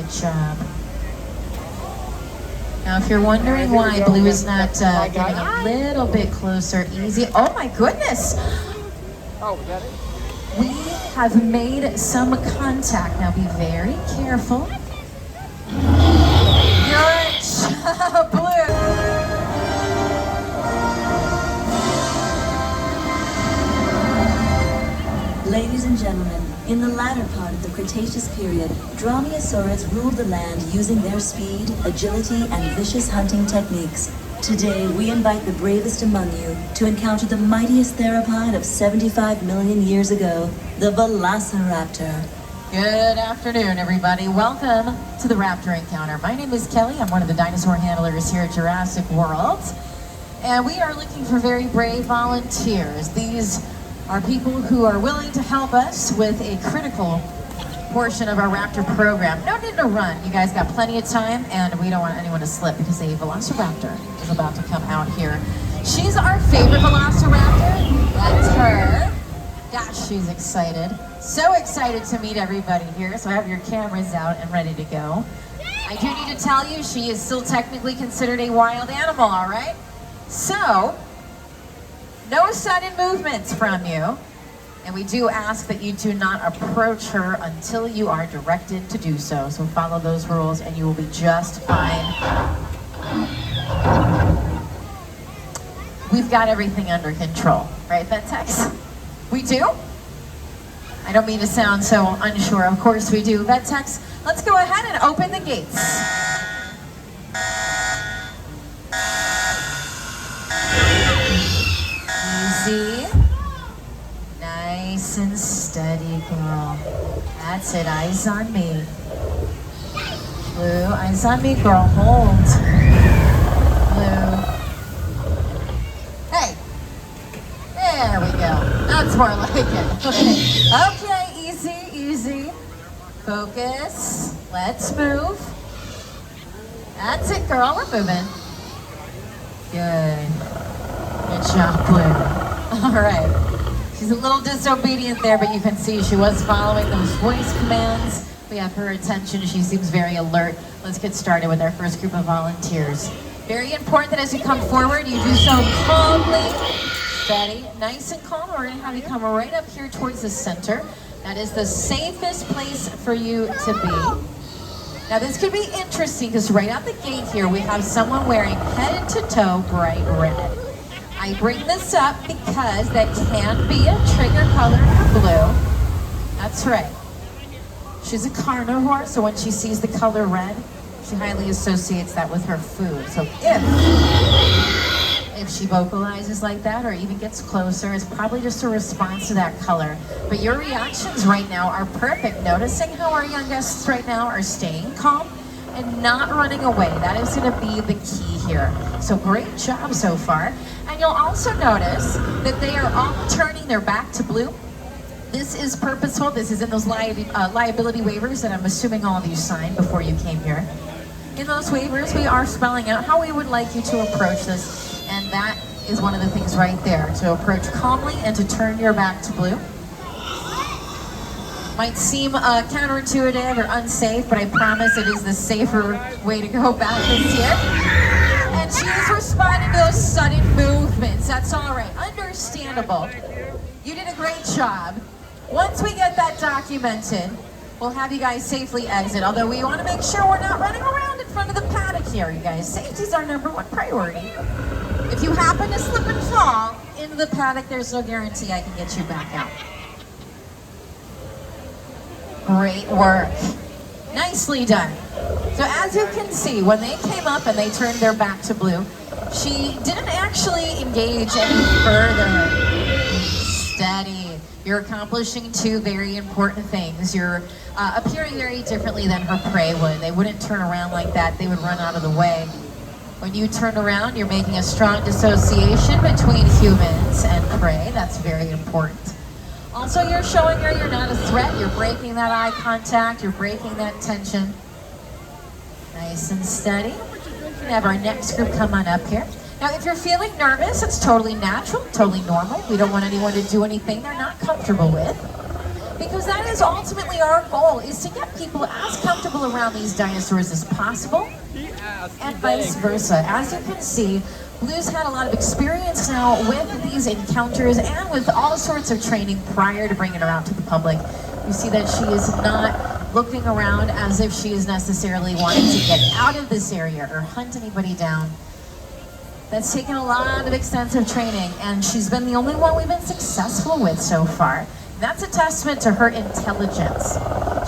job. Now, if you're wondering why Blue is not getting a little bit closer, easy. Oh my goodness! Oh, is that it? We have made some contact. Now, be very careful. Good job, Blue. Ladies and gentlemen, in the latter part of the Cretaceous period, Dromaeosaurs ruled the land using their speed, agility, and vicious hunting techniques. Today, we invite the bravest among you to encounter the mightiest theropod of 75 million years ago, the Velociraptor. Good afternoon, everybody. Welcome to the Raptor Encounter. My name is Kelly. I'm one of the dinosaur handlers here at Jurassic World. And we are looking for very brave volunteers. These are people who are willing to help us with a critical portion of our Raptor program. No need to run. You guys got plenty of time, and we don't want anyone to slip because a Velociraptor is about to come out here. She's our favorite Velociraptor. That's her. Gosh, she's excited. So excited to meet everybody here. So have your cameras out and ready to go. I do need to tell you, she is still technically considered a wild animal, all right? So, no sudden movements from you. And we do ask that you do not approach her until you are directed to do so. So follow those rules and you will be just fine. We've got everything under control, right, Vetex? We do? I don't mean to sound so unsure. Of course we do. Vetex, let's go ahead and open the gates. Easy. Nice and steady, girl. That's it. Eyes on me. Blue, eyes on me, girl. Hold. Blue. Hey. There we go. That's more like it. Okay. Okay, easy, easy. Focus. Let's move. That's it, girl. We're moving. Good. Good job, Blue. All right. She's a little disobedient there, but you can see she was following those voice commands. We have her attention. She seems very alert. Let's get started with our first group of volunteers. Very important that as you come forward, you do so calmly, steady, nice and calm. We're going to have you come right up here towards the center. That is the safest place for you to be. Now, this could be interesting because right out the gate here, we have someone wearing head-to-toe bright red. I bring this up because that can be a trigger color for Blue. That's right. She's a carnivore, so when she sees the color red, she highly associates that with her food. So if she vocalizes like that or even gets closer, it's probably just a response to that color. But your reactions right now are perfect. Noticing how our young guests right now are staying calm and not running away. That is going to be the key here. So great job so far. And you'll also notice that they are all turning their back to Blue. This is purposeful. This is in those liability waivers that I'm assuming all of you signed before you came here. In those waivers, we are spelling out how we would like you to approach this. And that is one of the things right there. To approach calmly and to turn your back to Blue. Might seem counterintuitive or unsafe, but I promise it is the safer way to go about this here. And she is responding to those sudden movements. That's all right. Understandable. You did a great job. Once we get that documented, we'll have you guys safely exit. Although we want to make sure we're not running around in front of the paddock here, you guys. Safety is our #1 priority. If you happen to slip and fall into the paddock, there's no guarantee I can get you back out. Great work. Nicely done. So as you can see, when they came up and they turned their back to Blue, she didn't actually engage any further. Steady. You're accomplishing two very important things. You're appearing very differently than her prey would. They wouldn't turn around like that. They would run out of the way. When you turn around, you're making a strong dissociation between humans and prey. That's very important. Also, you're showing her you're not a threat. You're breaking that eye contact. You're breaking that tension. Nice and steady. We can have our next group come on up here. Now, if you're feeling nervous, it's totally natural, totally normal. We don't want anyone to do anything they're not comfortable with. because that is ultimately our goal, is to get people as comfortable around these dinosaurs as possible, and vice versa. As you can see, Blue's had a lot of experience now with these encounters and with all sorts of training prior to bringing her out to the public. You see that she is not looking around as if she is necessarily wanting to get out of this area or hunt anybody down. That's taken a lot of extensive training, and she's been the only one we've been successful with so far. That's a testament to her intelligence.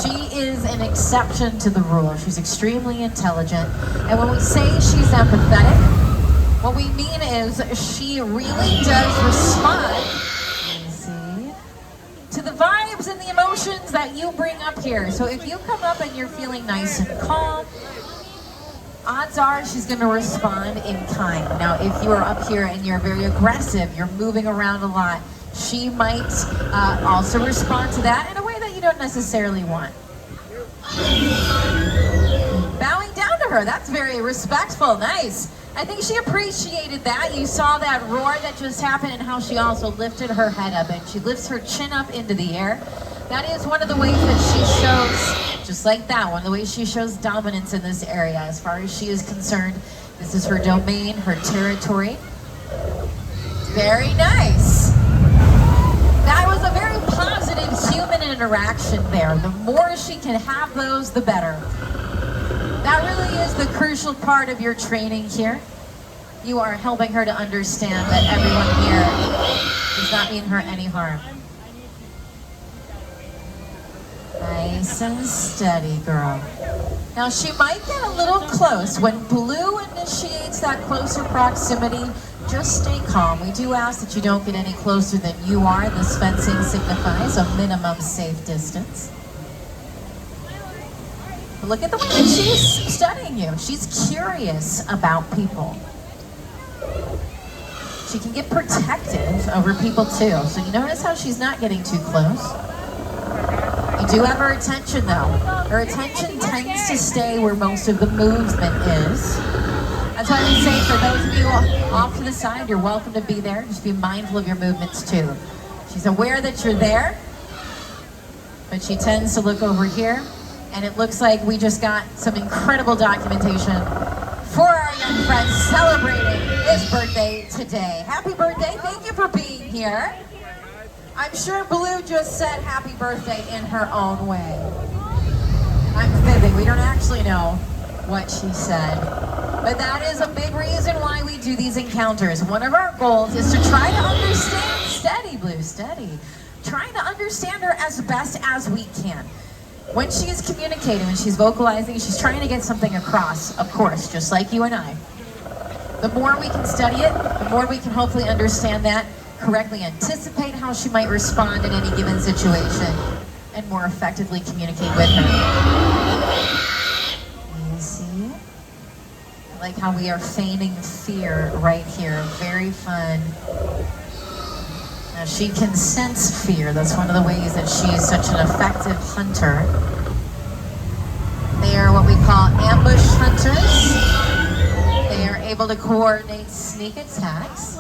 She is an exception to the rule. She's extremely intelligent. And when we say she's empathetic, what we mean is she really does respond, to the vibes and the emotions that you bring up here. So if you come up and you're feeling nice and calm, odds are she's going to respond in kind. Now, if you are up here and you're very aggressive, you're moving around a lot, she might also respond to that in a way that you don't necessarily want. Bowing down to her, that's very respectful, nice. I think she appreciated that. You saw that roar that just happened and how she also lifted her head up and she lifts her chin up into the air. That is one of the ways that she shows, just like that, one of the ways she shows dominance in this area. As far as she is concerned, this is her domain, her territory. Very nice. That was a very positive human interaction there. The more she can have those, the better. That really is the crucial part of your training here. You are helping her to understand that everyone here does not mean her any harm. Nice and steady, girl. Now she might get a little close. When Blue initiates that closer proximity, just stay calm. We do ask that you don't get any closer than you are. This fencing signifies a minimum safe distance. But look at the way that she's studying you. She's curious about people. She can get protective over people too. So you notice how she's not getting too close. You do have her attention though. Her attention tends to stay where most of the movement is. That's why I would say for those of you off to the side, you're welcome to be there. Just be mindful of your movements too. She's aware that you're there, but she tends to look over here, and it looks like we just got some incredible documentation for our young friend celebrating his birthday today. Happy birthday, thank you for being here. I'm sure Blue just said happy birthday in her own way. I'm fibbing, we don't actually know what she said. But that is a big reason why we do these encounters. One of our goals is to try to understand, steady Blue, steady. Trying to understand her as best as we can. When she is communicating, when she's vocalizing, she's trying to get something across, of course, just like you and I. The more we can study it, the more we can hopefully understand that, correctly anticipate how she might respond in any given situation, and more effectively communicate with her. You see? I like how we are feigning fear right here. Very fun. Now she can sense fear. That's one of the ways that she is such an effective hunter. They are what we call ambush hunters. They are able to coordinate sneak attacks.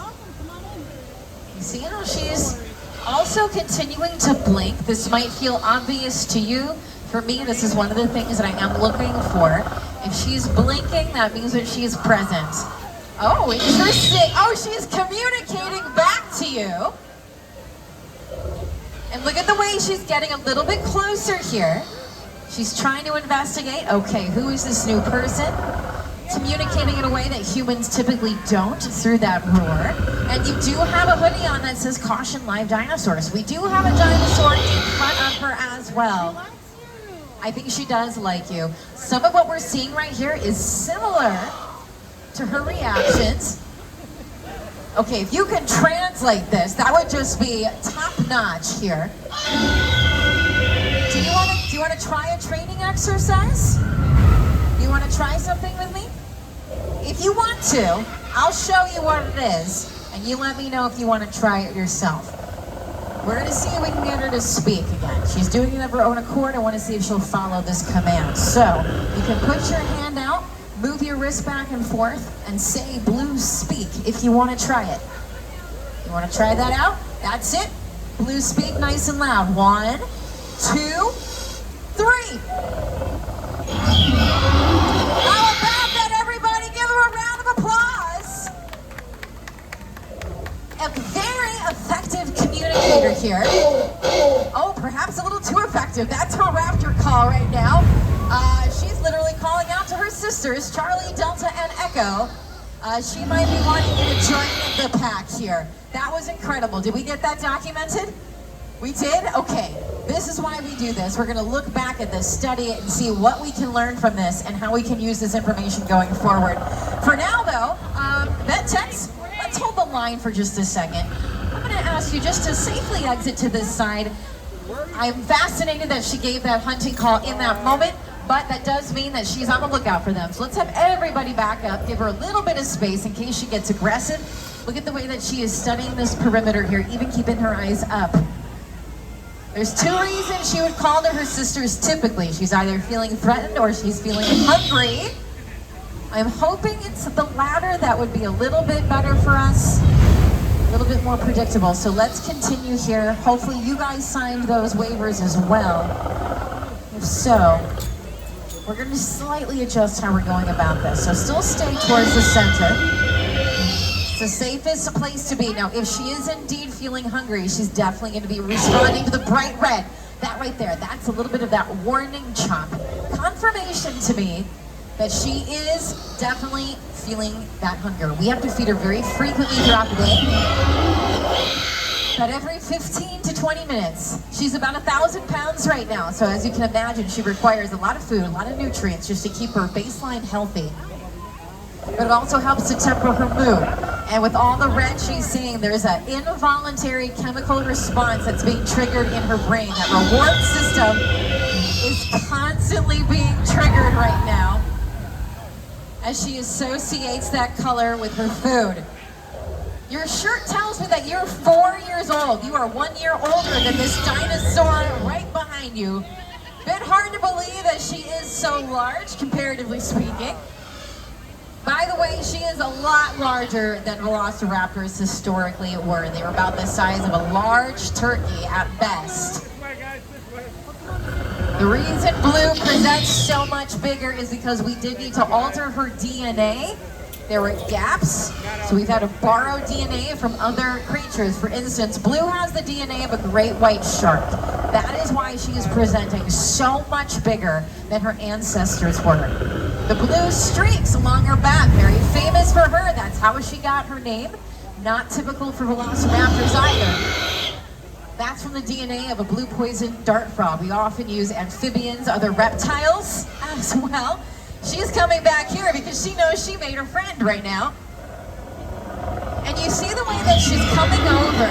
You see how she's also continuing to blink? This might feel obvious to you. For me, this is one of the things that I am looking for. If she's blinking, that means that she is present. Oh, interesting. Oh, she's communicating back to you. And look at the way she's getting a little bit closer here. She's trying to investigate, okay, who is this new person? Communicating in a way that humans typically don't through that roar. And you do have a hoodie on that says caution live dinosaurs. We do have a dinosaur in front of her as well. I think she does like you. Some of what we're seeing right here is similar to her reactions. Okay, if you can translate this, that would just be top-notch here. Do you want to try a training exercise? You want to try something with me? If you want to, I'll show you what it is, and you let me know if you want to try it yourself. We're going to see if we can get her to speak again. She's doing it of her own accord. I want to see if she'll follow this command. So, you can put your hand out, move your wrist back and forth, and say Blue speak if you want to try it. You want to try that out? That's it. Blue speak nice and loud. 1, 2, 3. How about that, everybody? Give her a round of applause. A very effective communicator here. Oh, perhaps a little too effective. That's her Raptor call right now. She's literally calling out to her sisters, Charlie, Delta, and Echo. She might be wanting you to join the pack here. That was incredible. Did we get that documented? We did? Okay. This is why we do this. We're going to look back at this, study it, and see what we can learn from this and how we can use this information going forward. For now, though, vet techs, let's hold the line for just a second. I'm going to ask you just to safely exit to this side. I'm fascinated that she gave that hunting call in that moment, but that does mean that she's on the lookout for them. So let's have everybody back up, give her a little bit of space in case she gets aggressive. Look at the way that she is studying this perimeter here, even keeping her eyes up. There's 2 reasons she would call to her sisters typically. She's either feeling threatened or she's feeling hungry. I'm hoping it's the latter. That would be a little bit better for us. A little bit more predictable. So let's continue here. Hopefully you guys signed those waivers as well. If so, we're going to slightly adjust how we're going about this. So still stay towards the center. It's the safest place to be. Now, if she is indeed feeling hungry, she's definitely going to be responding to the bright red. That right there, that's a little bit of that warning chomp. Confirmation to me that she is definitely feeling that hunger. We have to feed her very frequently throughout the day. But every 15 to 20 minutes. She's about 1,000 pounds right now. So as you can imagine, she requires a lot of food, a lot of nutrients just to keep her baseline healthy. But it also helps to temper her mood. And with all the red she's seeing, there's an involuntary chemical response that's being triggered in her brain. That reward system is constantly being triggered right now as she associates that color with her food. Your shirt tells me that you're 4 years old. You are 1 year older than this dinosaur right behind you. Bit hard to believe that she is so large, comparatively speaking. By the way, she is a lot larger than velociraptors historically were. They were about the size of a large turkey at best. The reason Blue presents so much bigger is because we did need to alter her DNA. There were gaps, so we've had to borrow DNA from other creatures. For instance, Blue has the DNA of a great white shark. That is why she is presenting so much bigger than her ancestors were. The blue streaks along her back, very famous for her. That's how she got her name. Not typical for velociraptors either. That's from the DNA of a blue poison dart frog. We often use amphibians, other reptiles as well. She's coming back here because she knows she made her friend right now. And you see the way that she's coming over.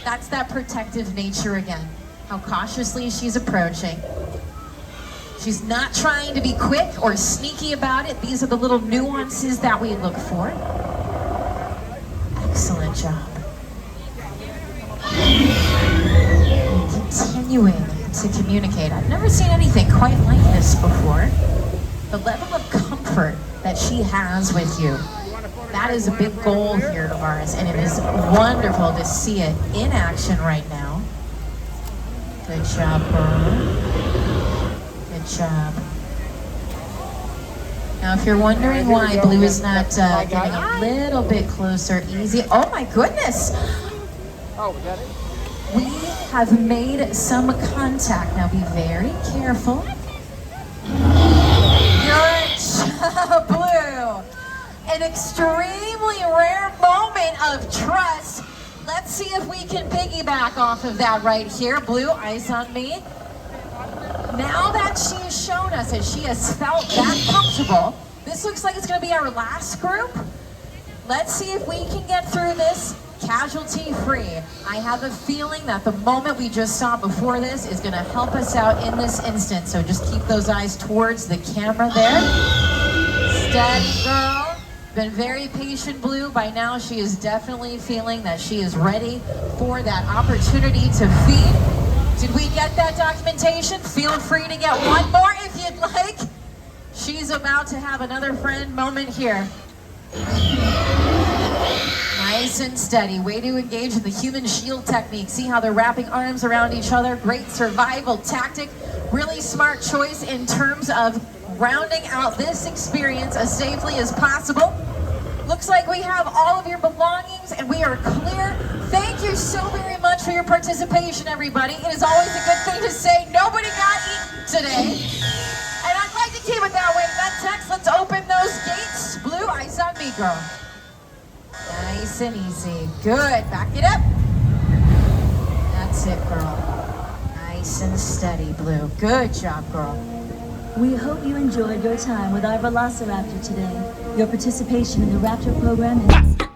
That's that protective nature again. How cautiously she's approaching. She's not trying to be quick or sneaky about it. These are the little nuances that we look for. Excellent job. Continuing to communicate. I've never seen anything quite like this before. The level of comfort that she has with you. That is a big goal here of ours, and it is wonderful to see it in action right now. Good job, Burr. Good job. Now, if you're wondering why Blue is not getting a little bit closer, easy. Oh my goodness! Oh, we got it? We have made some contact. Now, be very careful. Good job, Blue. An extremely rare moment of trust. Let's see if we can piggyback off of that right here. Blue, eyes on me. Now that she has shown us that she has felt that comfortable, this looks like it's going to be our last group. Let's see if we can get through this casualty-free. I have a feeling that the moment we just saw before this is going to help us out in this instance. So just keep those eyes towards the camera there. Steady, girl. Been very patient, Blue. By now, she is definitely feeling that she is ready for that opportunity to feed. Did we get that documentation? Feel free to get one more if you'd like. She's about to have another friend moment here. Nice and steady. Way to engage in the human shield technique. See how they're wrapping arms around each other. Great survival tactic. Really smart choice in terms of rounding out this experience as safely as possible. Looks like we have all of your belongings and we are clear. Thank you so very much for your participation, everybody. It is always a good thing to say nobody got eaten today. And I'd like to keep it that way. Text, let's open those gates. Blue, eyes on me, girl. Nice and easy. Good. Back it up. That's it, girl. Nice and steady, Blue. Good job, girl. We hope you enjoyed your time with our Velociraptor today. Your participation in the Raptor program is...